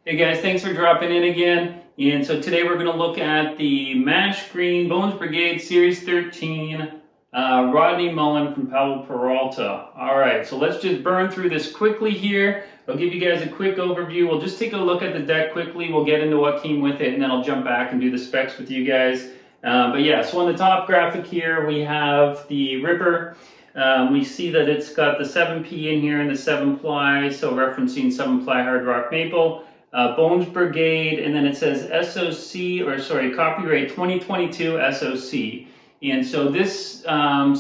Hey guys, thanks for dropping in again. And so today we're going to look at the Mash Green Bonesbrigade Series 13 Rodney Mullen from Powell-Peralta. Alright, so let's just burn through this quickly here. I'll give you guys a quick overview. We'll just take a look at the deck quickly. We'll get into what came with it, and then I'll jump back and do the specs with you guys. But yeah, so on the top graphic here, we have the Ripper. We see that it's got the 7P in here and the 7-ply, so referencing 7-ply hard rock maple. Bonesbrigade, and then it says copyright 2022 SOC. And so this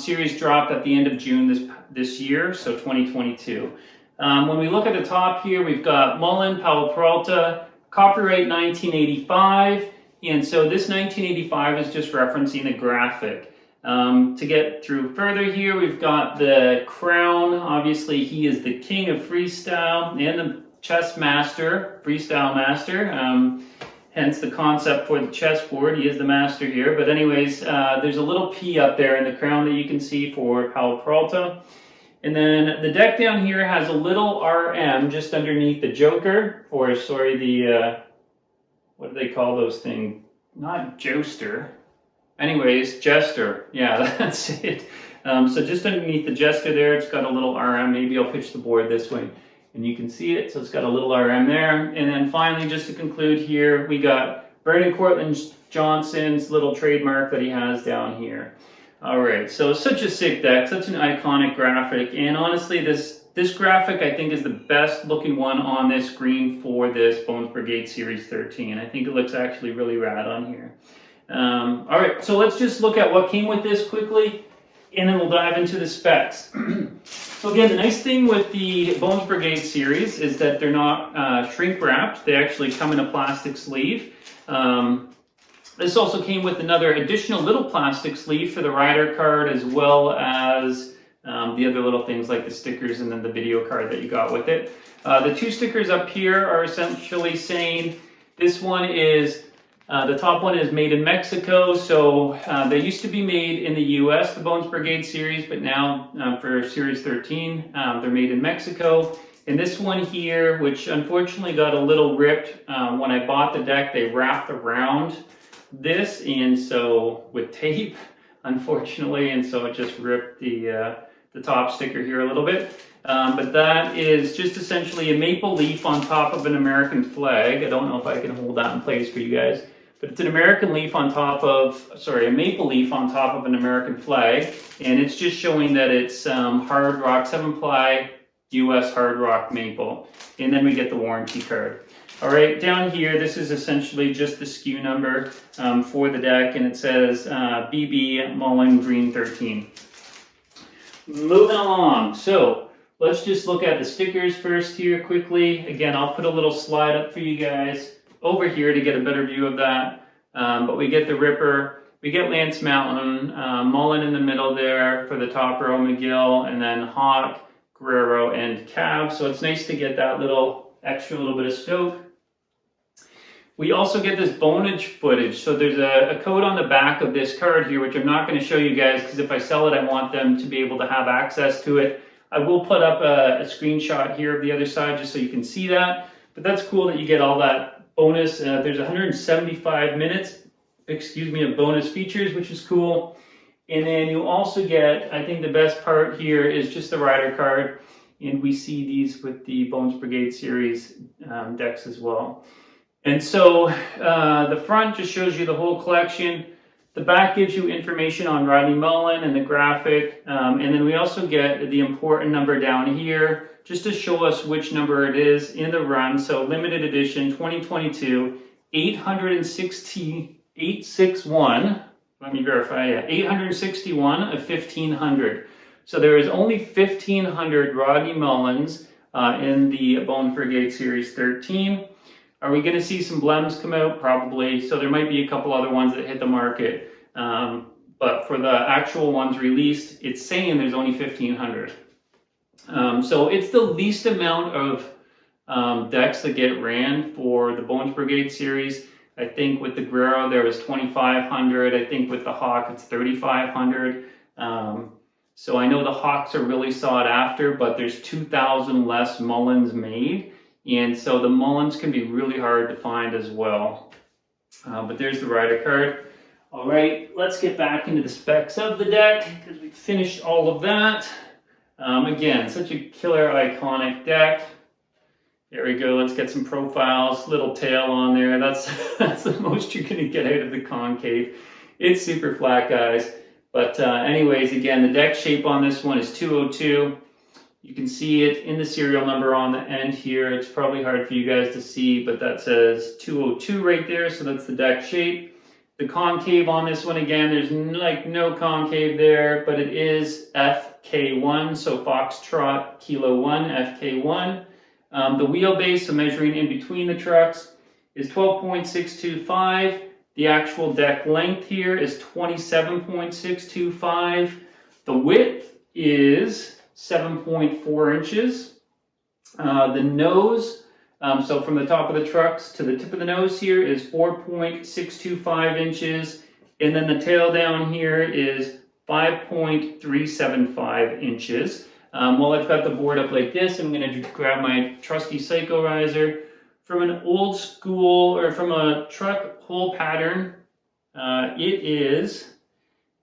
series dropped at the end of June this year, so 2022. When we look at the top here, we've got Mullen, Powell-Peralta, copyright 1985. And so this 1985 is just referencing a graphic. To get through further here, we've got the crown. Obviously, he is the king of freestyle and the chess master, freestyle master, hence the concept for the chessboard. He is the master here. But anyways, there's a little P up there in the crown that you can see for Powell-Peralta. And then the deck down here has a little RM just underneath the joker, or sorry, the, what do they call those things? Not joster. Anyways, jester. Yeah, that's it. So just underneath the jester there, it's got a little RM. Maybe I'll pitch the board this way, and you can see it, so it's got a little RM there. And then finally, just to conclude here, we got Vernon Courtlandt Johnson's little trademark that he has down here. All right, so such a sick deck, such an iconic graphic, and honestly, this graphic I think is the best looking one on this screen for this Bonesbrigade Series 13. I think it looks actually really rad on here. All right, so let's just look at what came with this quickly, and then we'll dive into the specs. So again, the nice thing with the Bonesbrigade series is that they're not shrink wrapped. They actually come in a plastic sleeve. This also came with another additional little plastic sleeve for the rider card, as well as the other little things like the stickers and then the video card that you got with it. The two stickers up here are essentially saying this one is the top one is made in Mexico, so they used to be made in the US, the Bonesbrigade series, but now for Series 13, they're made in Mexico. And this one here, which unfortunately got a little ripped, when I bought the deck, they wrapped around this, and so with tape, unfortunately, and so it just ripped the top sticker here a little bit. But that is just essentially a maple leaf on top of an American flag. I don't know if I can hold that in place for you guys. But it's an American leaf on top of, a maple leaf on top of an American flag, and it's just showing that it's hard rock, 7-ply US hard rock maple. And then we get the warranty card. All right, down here, this is essentially just the SKU number for the deck, and it says BB Mullen Green 13. Moving along, so let's just look at the stickers first here quickly. Again, I'll put a little slide up for you guys over here to get a better view of that. But we get the Ripper, we get Lance Mountain, Mullen in the middle there for the top row, McGill, and then Hawk, Guerrero, and Cab. So it's nice to get that little extra little bit of scope. We also get this bonage footage. So there's a code on the back of this card here, which I'm not going to show you guys because if I sell it, I want them to be able to have access to it. I will put up a screenshot here of the other side just so you can see that. But that's cool that you get all that bonus. There's 175 minutes, of bonus features, which is cool. And then you also get, I think the best part here is just the rider card. And we see these with the Bonesbrigade series decks as well. And so the front just shows you the whole collection. The back gives you information on Rodney Mullen and the graphic. And then we also get the important number down here, just to show us which number it is in the run. So limited edition 2022, 861. Let me verify, 861 of 1,500. So there is only 1,500 Rodney Mullens in the Bonesbrigade Series 13. Are we going to see some blems come out? Probably. So there might be a couple other ones that hit the market. But for the actual ones released, it's saying there's only 1,500. So it's the least amount of decks that get ran for the Bonesbrigade series. I think with the Guerrero there was 2,500. I think with the Hawk it's 3,500. So I know the Hawks are really sought after, but there's 2,000 less Mullens made. And so the Mullens can be really hard to find as well. But there's the rider card. All right, let's get back into the specs of the deck because we finished all of that. Again, such a killer, iconic deck. There we go. Let's get some profiles. Little tail on there. That's the most you're going to get out of the Concave. It's super flat, guys. But anyways, again, the deck shape on this one is 202. You can see it in the serial number on the end here. It's probably hard for you guys to see, but that says 202 right there, so that's the deck shape. The concave on this one, again, there's like no concave there, but it is FK1, so Foxtrot Kilo 1, FK1. The wheelbase, so measuring in between the trucks, is 12.625. The actual deck length here is 27.625. The width is 7.4 inches. The nose, so from the top of the trucks to the tip of the nose here is 4.625 inches. And then the tail down here is 5.375 inches. While I've got the board up like this, I'm going to grab my trusty Psycho Riser. From an old school, or from a truck hole pattern, it is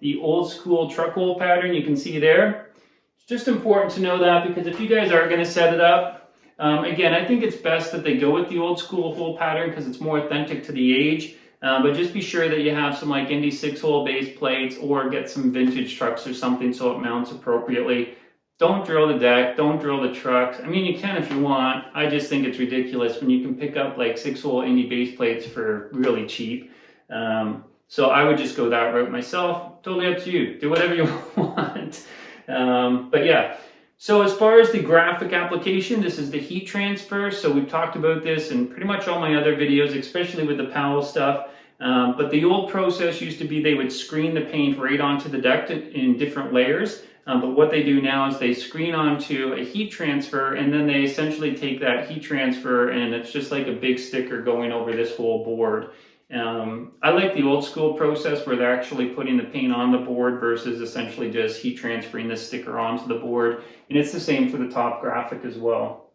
the old school truck hole pattern you can see there. It's just important to know that because if you guys are going to set it up, again, I think it's best that they go with the old school hole pattern because it's more authentic to the age. But just be sure that you have some like Indy 6-hole base plates or get some vintage trucks or something so it mounts appropriately. Don't drill the deck, don't drill the trucks. I mean, you can if you want. I just think it's ridiculous when you can pick up like 6-hole Indy base plates for really cheap. So I would just go that route myself. Totally up to you. Do whatever you want. But yeah, so as far as the graphic application, this is the heat transfer. So we've talked about this in pretty much all my other videos, especially with the Powell stuff. But the old process used to be they would screen the paint right onto the deck in different layers. But what they do now is they screen onto a heat transfer and then they essentially take that heat transfer and it's just like a big sticker going over this whole board. I like the old school process where they're actually putting the paint on the board versus essentially just heat transferring the sticker onto the board. And it's the same for the top graphic as well.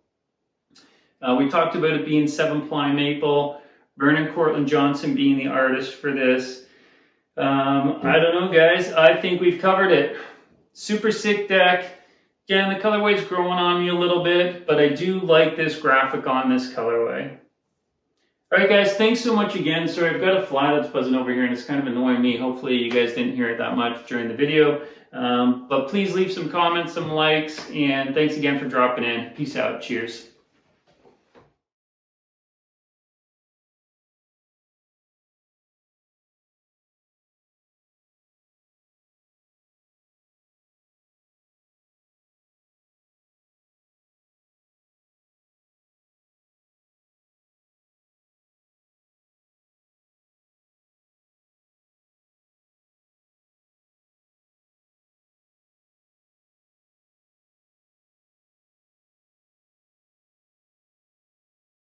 We talked about it being 7-ply maple, Vernon Courtlandt Johnson being the artist for this. I don't know, guys. I think we've covered it. Super sick deck. Again, the colorway's growing on me a little bit, but I do like this graphic on this colorway. All right, guys, thanks so much again. Sorry, I've got a fly that's buzzing over here, and it's kind of annoying me. Hopefully, you guys didn't hear it that much during the video. But please leave some comments, some likes, and thanks again for dropping in. Peace out. Cheers.